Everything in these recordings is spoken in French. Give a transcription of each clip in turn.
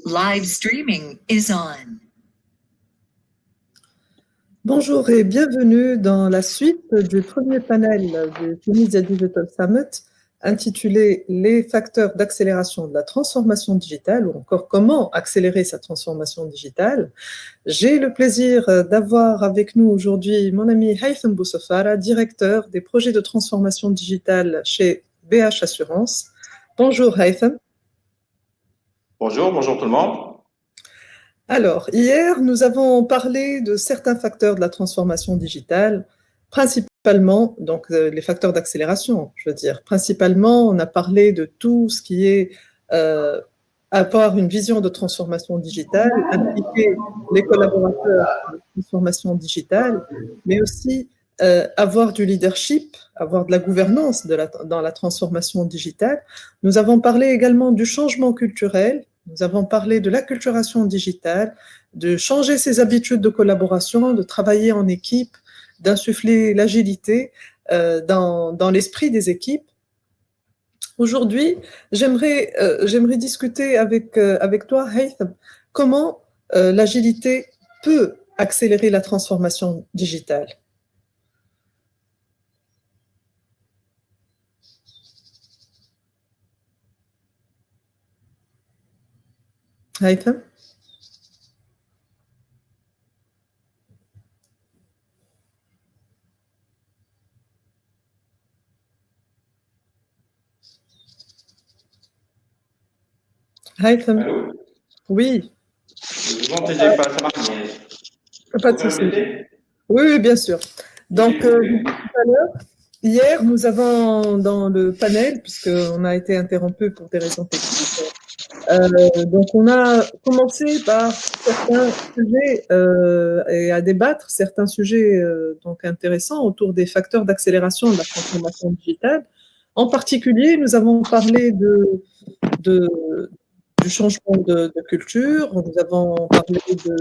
Live streaming is on. Bonjour et bienvenue dans la suite du premier panel du Tunisia Digital Summit intitulé « Les facteurs d'accélération de la transformation digitale » ou encore « Comment accélérer sa transformation digitale ». J'ai le plaisir d'avoir avec nous aujourd'hui mon ami Haytham Boussafara, directeur des projets de transformation digitale chez BH Assurance. Bonjour Haytham. Bonjour tout le monde. Alors, hier, nous avons parlé de certains facteurs de la transformation digitale, principalement, donc les facteurs d'accélération, je veux dire. Principalement, on a parlé de tout ce qui est avoir une vision de transformation digitale, impliquer les collaborateurs de transformation digitale, mais aussi avoir du leadership, avoir de la gouvernance dans la transformation digitale. Nous avons parlé également du changement culturel. Nous avons parlé de l'acculturation digitale, de changer ses habitudes de collaboration, de travailler en équipe, d'insuffler l'agilité dans l'esprit des équipes. Aujourd'hui, j'aimerais discuter avec toi, Haytham, comment l'agilité peut accélérer la transformation digitale. Haytham? Haytham? Allô? Oui. Je vous entendais pas, ça marche, mais... Pas de souci. Oui, bien sûr. Donc, tout à l'heure, hier, nous avons dans le panel, puisqu'on a été interrompu pour des raisons techniques, donc on a commencé par certains sujets et à débattre certains sujets donc intéressants autour des facteurs d'accélération de la transformation digitale. En particulier, nous avons parlé du changement de culture, nous avons parlé de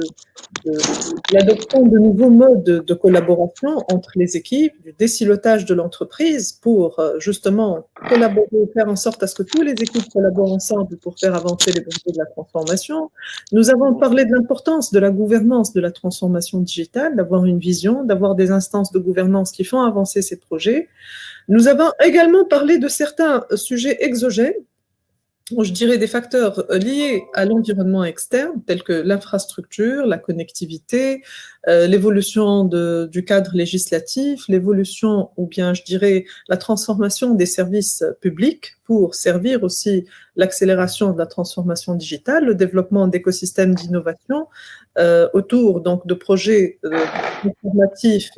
l'adoption de nouveaux modes de collaboration entre les équipes, du désilotage de l'entreprise pour justement collaborer, faire en sorte à ce que toutes les équipes collaborent ensemble pour faire avancer les projets de la transformation. Nous avons parlé de l'importance de la gouvernance de la transformation digitale, d'avoir une vision, d'avoir des instances de gouvernance qui font avancer ces projets. Nous avons également parlé de certains sujets exogènes, je dirais des facteurs liés à l'environnement externe, tels que l'infrastructure, la connectivité, l'évolution du cadre législatif, l'évolution, ou bien je dirais la transformation des services publics pour servir aussi l'accélération de la transformation digitale, le développement d'écosystèmes d'innovation autour donc de projets informatifs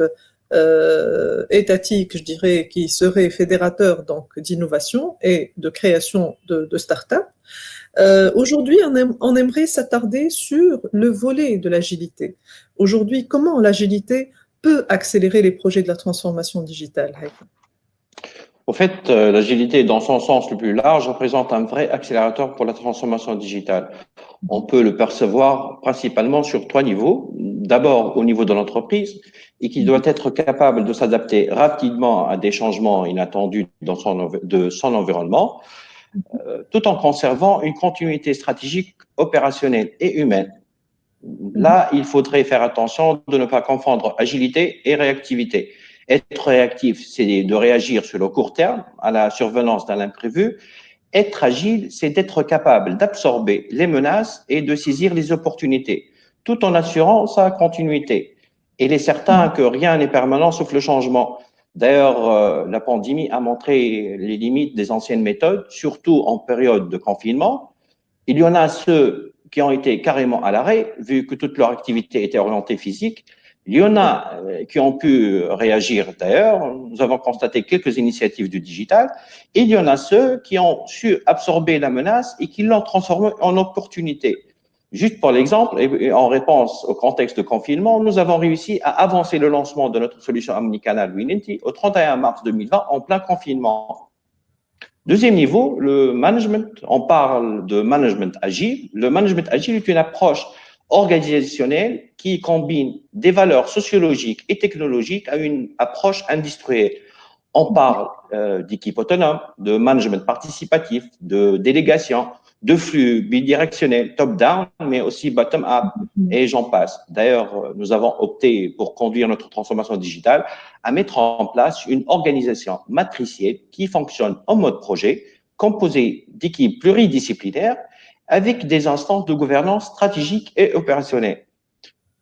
étatique, je dirais, qui serait fédérateur donc d'innovation et de création de start-up. Aujourd'hui, on aimerait s'attarder sur le volet de l'agilité. Aujourd'hui, comment l'agilité peut accélérer les projets de la transformation digitale, Haytham? Au fait, l'agilité, dans son sens le plus large, représente un vrai accélérateur pour la transformation digitale. On peut le percevoir principalement sur 3 niveaux. D'abord, au niveau de l'entreprise, et qui doit être capable de s'adapter rapidement à des changements inattendus de son environnement, tout en conservant une continuité stratégique, opérationnelle et humaine. Là, il faudrait faire attention de ne pas confondre agilité et réactivité. Être réactif, c'est de réagir sur le court terme à la survenance d'un imprévu. Être agile, c'est d'être capable d'absorber les menaces et de saisir les opportunités, tout en assurant sa continuité. Il est certain que rien n'est permanent sauf le changement. D'ailleurs, la pandémie a montré les limites des anciennes méthodes, surtout en période de confinement. Il y en a ceux qui ont été carrément à l'arrêt, vu que toute leur activité était orientée physique. Il y en a qui ont pu réagir d'ailleurs. Nous avons constaté quelques initiatives du digital. Et il y en a ceux qui ont su absorber la menace et qui l'ont transformée en opportunité. Juste pour l'exemple, et en réponse au contexte de confinement, nous avons réussi à avancer le lancement de notre solution omnicanal Winity au 31 mars 2020 en plein confinement. Deuxième niveau, le management. On parle de management agile. Le management agile est une approche organisationnelle qui combine des valeurs sociologiques et technologiques à une approche industrielle. On parle d'équipe autonome, de management participatif, de délégation, de flux bidirectionnels, top-down, mais aussi bottom-up, et j'en passe. D'ailleurs, nous avons opté pour conduire notre transformation digitale à mettre en place une organisation matricielle qui fonctionne en mode projet, composée d'équipes pluridisciplinaires avec des instances de gouvernance stratégique et opérationnelle.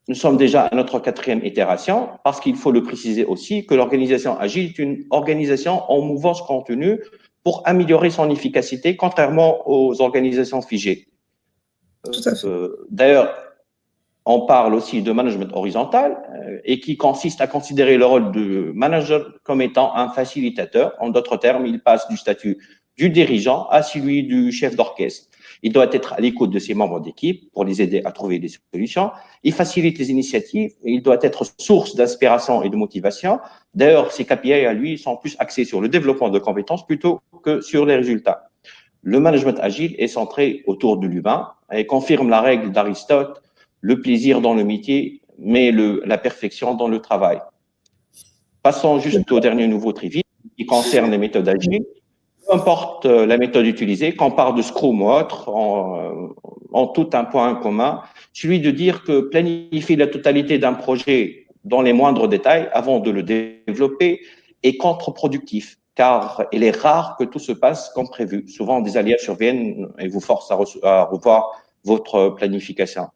Nous sommes déjà à notre 4e itération parce qu'il faut le préciser aussi que l'organisation agile est une organisation en mouvance continue pour améliorer son efficacité, contrairement aux organisations figées. Tout à fait. D'ailleurs, on parle aussi de management horizontal et qui consiste à considérer le rôle de manager comme étant un facilitateur. En d'autres termes, il passe du statut du dirigeant à celui du chef d'orchestre. Il doit être à l'écoute de ses membres d'équipe pour les aider à trouver des solutions. Il facilite les initiatives. Il doit être source d'inspiration et de motivation. D'ailleurs, ses KPI à lui sont plus axés sur le développement de compétences plutôt que sur les résultats. Le management agile est centré autour de l'humain et confirme la règle d'Aristote: le plaisir dans le métier, mais la perfection dans le travail. Passons juste au dernier nouveau très vite, qui concerne les méthodes agiles. Peu importe la méthode utilisée, qu'on parle de Scrum ou autre, en tout un point commun, celui de dire que planifier la totalité d'un projet dans les moindres détails avant de le développer est contre-productif, car il est rare que tout se passe comme prévu. Souvent, des aléas surviennent et vous forcent à revoir votre planification.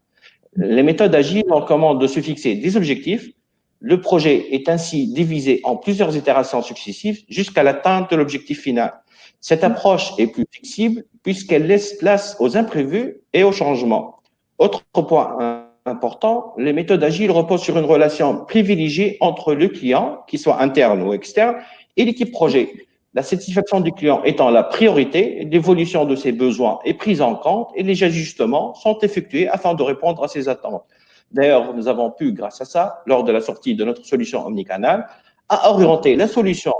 Les méthodes agiles recommandent de se fixer des objectifs. Le projet est ainsi divisé en plusieurs itérations successives jusqu'à l'atteinte de l'objectif final. Cette approche est plus flexible puisqu'elle laisse place aux imprévus et aux changements. Autre point important, les méthodes agiles reposent sur une relation privilégiée entre le client, qu'il soit interne ou externe, et l'équipe projet. La satisfaction du client étant la priorité, l'évolution de ses besoins est prise en compte et les ajustements sont effectués afin de répondre à ses attentes. D'ailleurs, nous avons pu, grâce à ça, lors de la sortie de notre solution omnicanal, à orienter la solution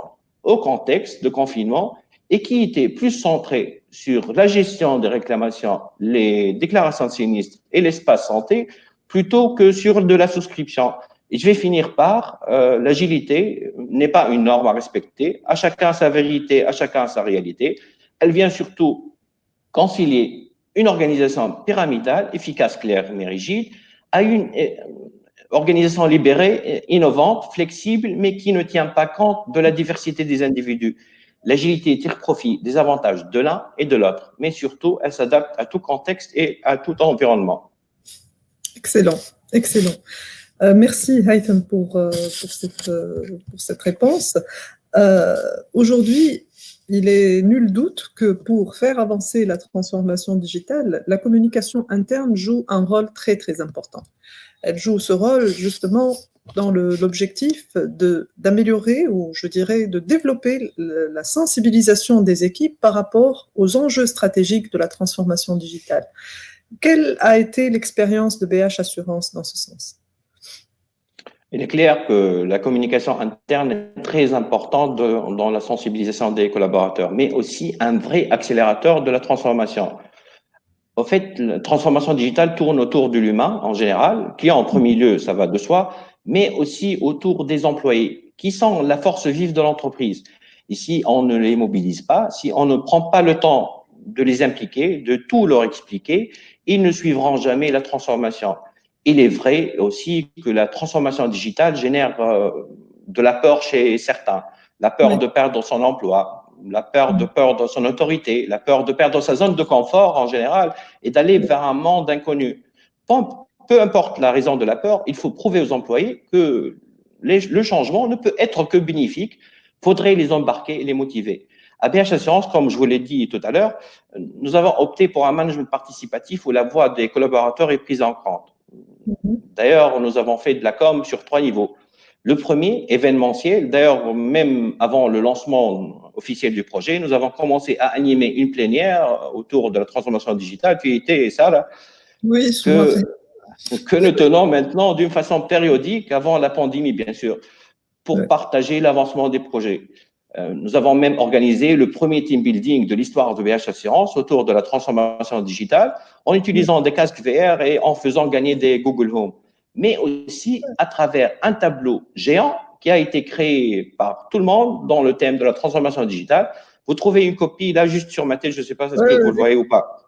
au contexte de confinement et qui était plus centrée sur la gestion des réclamations, les déclarations de sinistres et l'espace santé, plutôt que sur de la souscription. Et je vais finir par l'agilité n'est pas une norme à respecter. À chacun sa vérité, à chacun sa réalité. Elle vient surtout concilier une organisation pyramidale, efficace, claire, mais rigide, à une organisation libérée, innovante, flexible, mais qui ne tient pas compte de la diversité des individus. L'agilité tire profit des avantages de l'un et de l'autre, mais surtout, elle s'adapte à tout contexte et à tout environnement. Excellent, excellent. Merci, Haytham, pour cette réponse. Aujourd'hui, il est nul doute que pour faire avancer la transformation digitale, la communication interne joue un rôle très, très important. Elle joue ce rôle justement dans l'objectif d'améliorer, ou je dirais de développer la sensibilisation des équipes par rapport aux enjeux stratégiques de la transformation digitale. Quelle a été l'expérience de BH Assurance dans ce sens ? Il est clair que la communication interne est très importante dans la sensibilisation des collaborateurs, mais aussi un vrai accélérateur de la transformation. En fait, la transformation digitale tourne autour de l'humain en général, qui en premier lieu, ça va de soi, mais aussi autour des employés, qui sont la force vive de l'entreprise. Et si on ne les mobilise pas, si on ne prend pas le temps de les impliquer, de tout leur expliquer, ils ne suivront jamais la transformation. Il est vrai aussi que la transformation digitale génère de la peur chez certains, la peur de perdre son emploi, la peur de perdre son autorité, la peur de perdre sa zone de confort en général et d'aller vers un monde inconnu. Peu importe la raison de la peur, il faut prouver aux employés que le changement ne peut être que bénéfique. Faudrait les embarquer et les motiver. À BH Assurance, comme je vous l'ai dit tout à l'heure, nous avons opté pour un management participatif où la voix des collaborateurs est prise en compte. D'ailleurs, nous avons fait de la com sur 3 niveaux. Le premier, événementiel. D'ailleurs, même avant le lancement officiel du projet, nous avons commencé à animer une plénière autour de la transformation digitale qui était ça, là, oui, que nous tenons maintenant d'une façon périodique avant la pandémie, bien sûr, pour partager l'avancement des projets. Nous avons même organisé le premier team building de l'histoire de BH Assurance autour de la transformation digitale en utilisant des casques VR et en faisant gagner des Google Home, mais aussi à travers un tableau géant qui a été créé par tout le monde dans le thème de la transformation digitale. Vous trouvez une copie là juste sur ma tête, je ne sais pas si vous le voyez ou pas.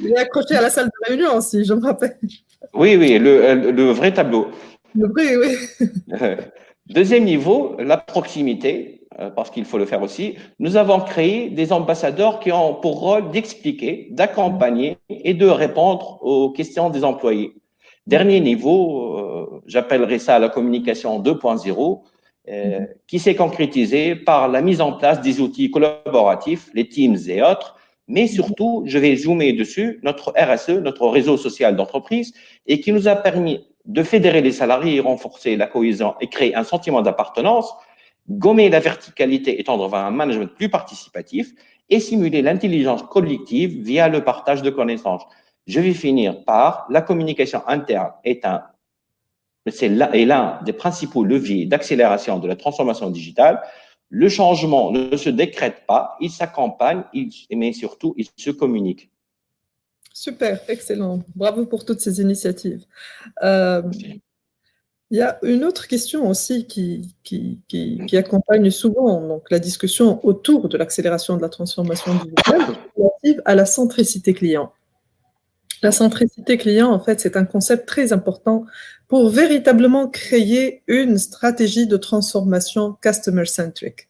Il est accroché à la salle de réunion aussi, je me rappelle. Oui, oui, le vrai tableau. Le vrai, oui. Deuxième niveau, la proximité, parce qu'il faut le faire aussi. Nous avons créé des ambassadeurs qui ont pour rôle d'expliquer, d'accompagner et de répondre aux questions des employés. Dernier niveau, j'appellerai ça la communication 2.0, qui s'est concrétisée par la mise en place des outils collaboratifs, les Teams et autres, mais surtout, je vais zoomer dessus, notre RSE, notre réseau social d'entreprise, et qui nous a permis de fédérer les salariés et renforcer la cohésion et créer un sentiment d'appartenance, gommer la verticalité et tendre vers un management plus participatif et simuler l'intelligence collective via le partage de connaissances. Je vais finir par la communication interne est l'un des principaux leviers d'accélération de la transformation digitale. Le changement ne se décrète pas, il s'accompagne, mais surtout, il se communique. Super, excellent. Bravo pour toutes ces initiatives. Il y a une autre question aussi qui accompagne souvent donc, la discussion autour de l'accélération de la transformation digitale, relative à la centricité client. La centricité client, en fait, c'est un concept très important pour véritablement créer une stratégie de transformation customer-centric.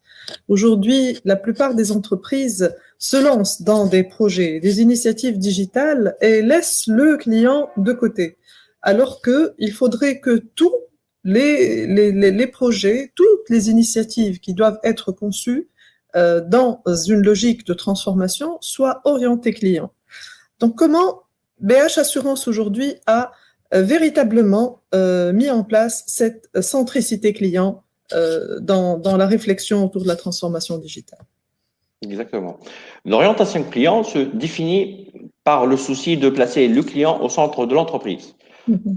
Aujourd'hui, la plupart des entreprises se lancent dans des projets, des initiatives digitales et laissent le client de côté, alors qu'il faudrait que tous les projets, toutes les initiatives qui doivent être conçues dans une logique de transformation soient orientées client. Donc, comment BH Assurance aujourd'hui a véritablement mis en place cette centricité client dans la réflexion autour de la transformation digitale? Exactement. L'orientation client se définit par le souci de placer le client au centre de l'entreprise.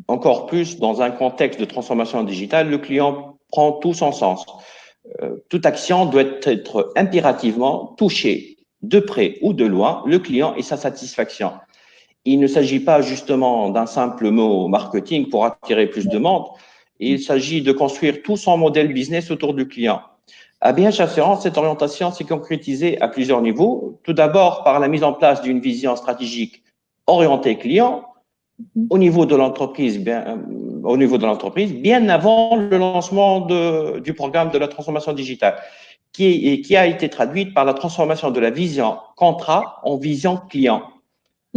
Encore plus dans un contexte de transformation digitale, le client prend tout son sens. Toute action doit être impérativement touchée de près ou de loin le client et sa satisfaction. Il ne s'agit pas justement d'un simple mot marketing pour attirer plus de monde. Il s'agit de construire tout son modèle business autour du client. À BH Assurance, cette orientation s'est concrétisée à plusieurs niveaux. Tout d'abord, par la mise en place d'une vision stratégique orientée client au niveau de l'entreprise, bien avant le lancement du programme de la transformation digitale, qui a été traduite par la transformation de la vision contrat en vision client.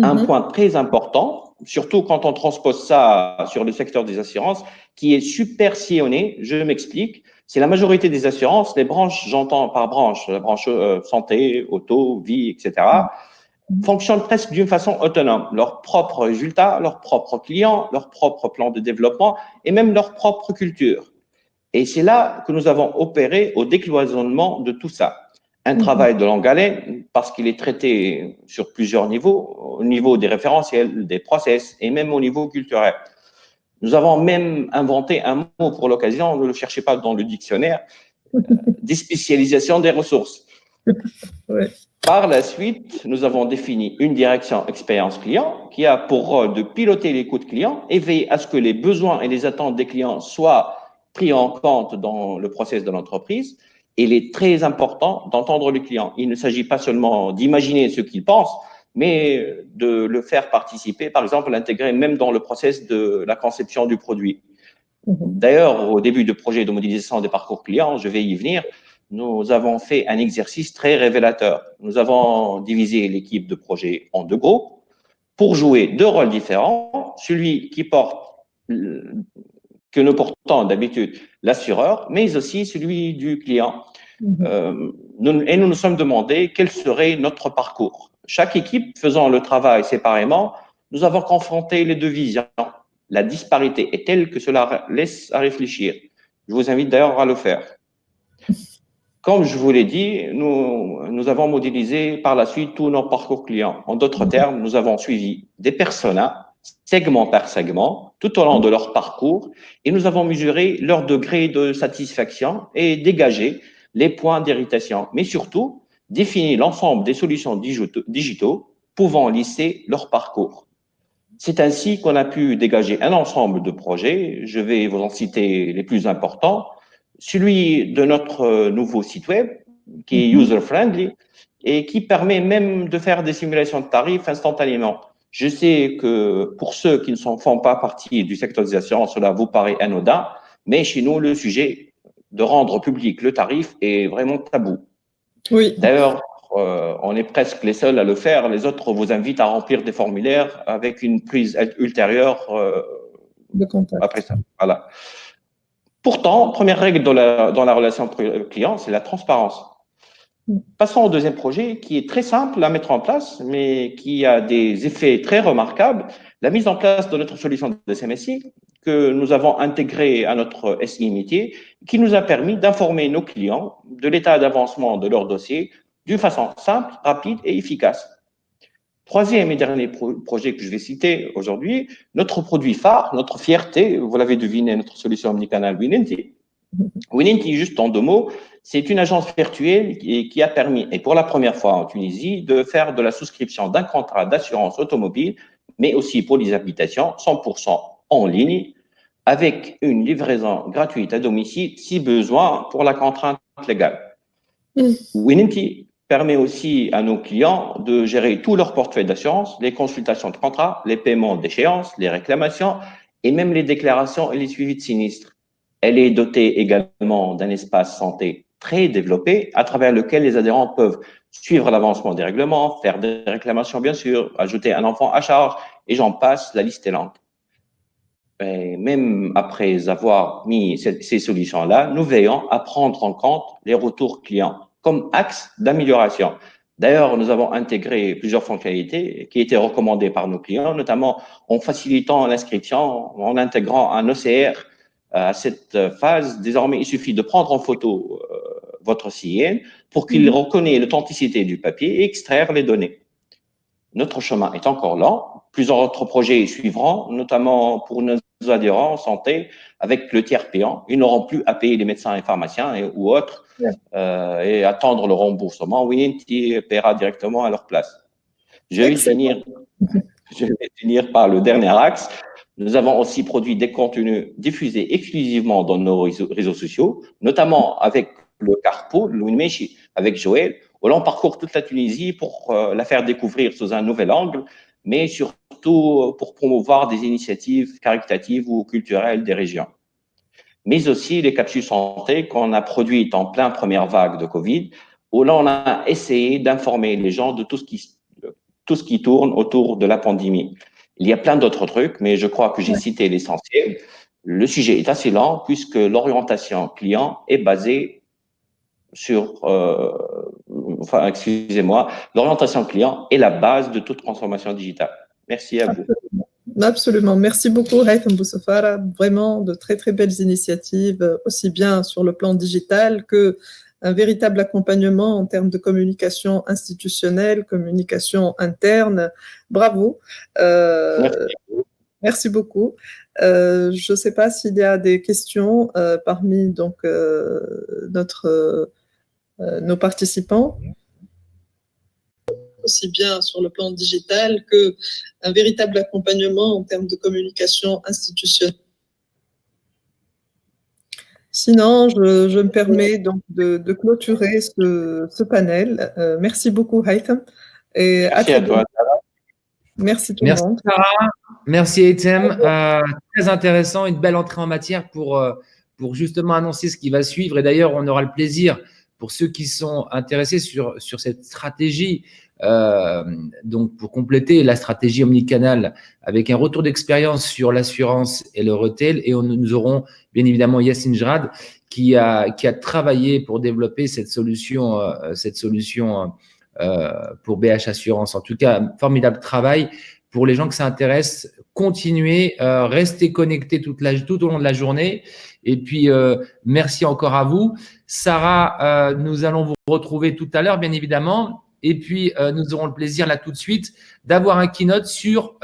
Un point très important, surtout quand on transpose ça sur le secteur des assurances, qui est super sillonné. Je m'explique. C'est la majorité des assurances, les branches, j'entends par branche, la branche santé, auto, vie, etc., fonctionnent presque d'une façon autonome. Leurs propres résultats, leurs propres clients, leur propre plan de développement et même leur propre culture. Et c'est là que nous avons opéré au décloisonnement de tout ça. Un travail de longue haleine parce qu'il est traité sur plusieurs niveaux, au niveau des référentiels, des process et même au niveau culturel. Nous avons même inventé un mot pour l'occasion, ne le cherchez pas dans le dictionnaire, déspécialisation des ressources. Ouais. Par la suite, nous avons défini une direction expérience client qui a pour rôle de piloter l'écoute client et veiller à ce que les besoins et les attentes des clients soient pris en compte dans le process de l'entreprise. Il est très important d'entendre le client. Il ne s'agit pas seulement d'imaginer ce qu'il pense, mais de le faire participer, par exemple, l'intégrer même dans le process de la conception du produit. D'ailleurs, au début du projet de modélisation des parcours clients, je vais y venir, nous avons fait un exercice très révélateur. Nous avons divisé l'équipe de projet en deux groupes pour jouer deux rôles différents, celui qui porte, que nous portons d'habitude l'assureur, mais aussi celui du client. Et nous nous sommes demandé quel serait notre parcours. Chaque équipe faisant le travail séparément, nous avons confronté les deux visions. La disparité est telle que cela laisse à réfléchir. Je vous invite d'ailleurs à le faire. Comme je vous l'ai dit, nous avons modélisé par la suite tous nos parcours clients. En d'autres termes, nous avons suivi des personas, segment par segment, tout au long de leur parcours, et nous avons mesuré leur degré de satisfaction et dégagé les points d'irritation, mais surtout défini l'ensemble des solutions digitaux pouvant lisser leur parcours. C'est ainsi qu'on a pu dégager un ensemble de projets. Je vais vous en citer les plus importants. Celui de notre nouveau site web, qui est user-friendly et qui permet même de faire des simulations de tarifs instantanément. Je sais que pour ceux qui ne font pas partie du secteur des assurances, cela vous paraît anodin, mais chez nous, le sujet de rendre public le tarif est vraiment tabou. Oui. D'ailleurs, on est presque les seuls à le faire. Les autres vous invitent à remplir des formulaires avec une prise ultérieure de contact. après ça. Voilà. Pourtant, première règle dans la relation client, c'est la transparence. Passons au deuxième projet qui est très simple à mettre en place, mais qui a des effets très remarquables. La mise en place de notre solution de SMSI que nous avons intégrée à notre SI métier, qui nous a permis d'informer nos clients de l'état d'avancement de leur dossier d'une façon simple, rapide et efficace. Troisième et dernier projet que je vais citer aujourd'hui, notre produit phare, notre fierté, vous l'avez deviné, notre solution omnicanal Winenti. Winenti, juste en deux mots, c'est une agence virtuelle qui a permis, et pour la première fois en Tunisie, de faire de la souscription d'un contrat d'assurance automobile, mais aussi pour les habitations, 100% en ligne, avec une livraison gratuite à domicile si besoin pour la contrainte légale. Winenti permet aussi à nos clients de gérer tout leur portefeuille d'assurance, les consultations de contrat, les paiements d'échéance, les réclamations et même les déclarations et les suivis de sinistres. Elle est dotée également d'un espace santé très développé à travers lequel les adhérents peuvent suivre l'avancement des règlements, faire des réclamations bien sûr, ajouter un enfant à charge et j'en passe, la liste est longue. Et même après avoir mis ces solutions-là, nous veillons à prendre en compte les retours clients comme axe d'amélioration. D'ailleurs, nous avons intégré plusieurs fonctionnalités qui étaient recommandées par nos clients, notamment en facilitant l'inscription, en intégrant un OCR à cette phase. Désormais, il suffit de prendre en photo votre CIN pour qu'il reconnaisse l'authenticité du papier et extraire les données. Notre chemin est encore lent. Plusieurs autres projets suivront, notamment pour nos adhérents en santé avec le tiers payant. Ils n'auront plus à payer les médecins et pharmaciens ou autres et attendre le remboursement. Winenti paiera directement à leur place. Je vais finir par le dernier axe. Nous avons aussi produit des contenus diffusés exclusivement dans nos réseaux sociaux, notamment avec le Carpool, l'Ouimechi, avec Joël, où l'on parcourt toute la Tunisie pour la faire découvrir sous un nouvel angle, mais surtout pour promouvoir des initiatives caritatives ou culturelles des régions. Mais aussi les capsules santé qu'on a produites en plein première vague de Covid, où l'on a essayé d'informer les gens de tout ce qui tourne autour de la pandémie. Il y a plein d'autres trucs, mais je crois que j'ai cité l'essentiel. Le sujet est assez lent puisque l'orientation client est basée sur, l'orientation client est la base de toute transformation digitale. Merci à vous. Absolument. Merci beaucoup, Haytham Boussafara. Vraiment de très, très belles initiatives, aussi bien sur le plan digital que un véritable accompagnement en termes de communication institutionnelle, communication interne. Bravo. Merci beaucoup. Je ne sais pas s'il y a des questions parmi donc, nos participants. Aussi bien sur le plan digital qu'un véritable accompagnement en termes de communication institutionnelle. Sinon, je me permets donc de clôturer ce panel. Merci beaucoup, Haytham. Et merci à toi. Merci tout le monde. Sarah. Merci, Haytham. Très intéressant, une belle entrée en matière pour justement annoncer ce qui va suivre. Et d'ailleurs, on aura le plaisir, pour ceux qui sont intéressés sur cette stratégie, donc pour compléter la stratégie omnicanal avec un retour d'expérience sur l'assurance et le retail, et nous aurons bien évidemment Yassine Jrad qui a travaillé pour développer cette solution pour BH Assurance. En tout cas, formidable travail. Pour les gens que ça intéresse, continuez, restez connectés tout au long de la journée. Et puis, merci encore à vous. Sarah, nous allons vous retrouver tout à l'heure, bien évidemment. Et puis, nous aurons le plaisir, là, tout de suite, d'avoir un keynote sur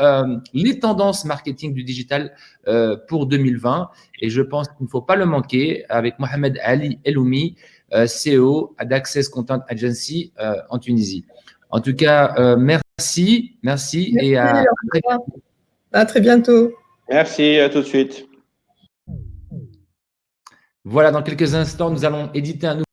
les tendances marketing du digital pour 2020. Et je pense qu'il ne faut pas le manquer avec Mohamed Ali Eloumi, CEO d'Access Content Agency en Tunisie. En tout cas, merci et à très bientôt. Merci, à tout de suite. Voilà, dans quelques instants, nous allons éditer un nouveau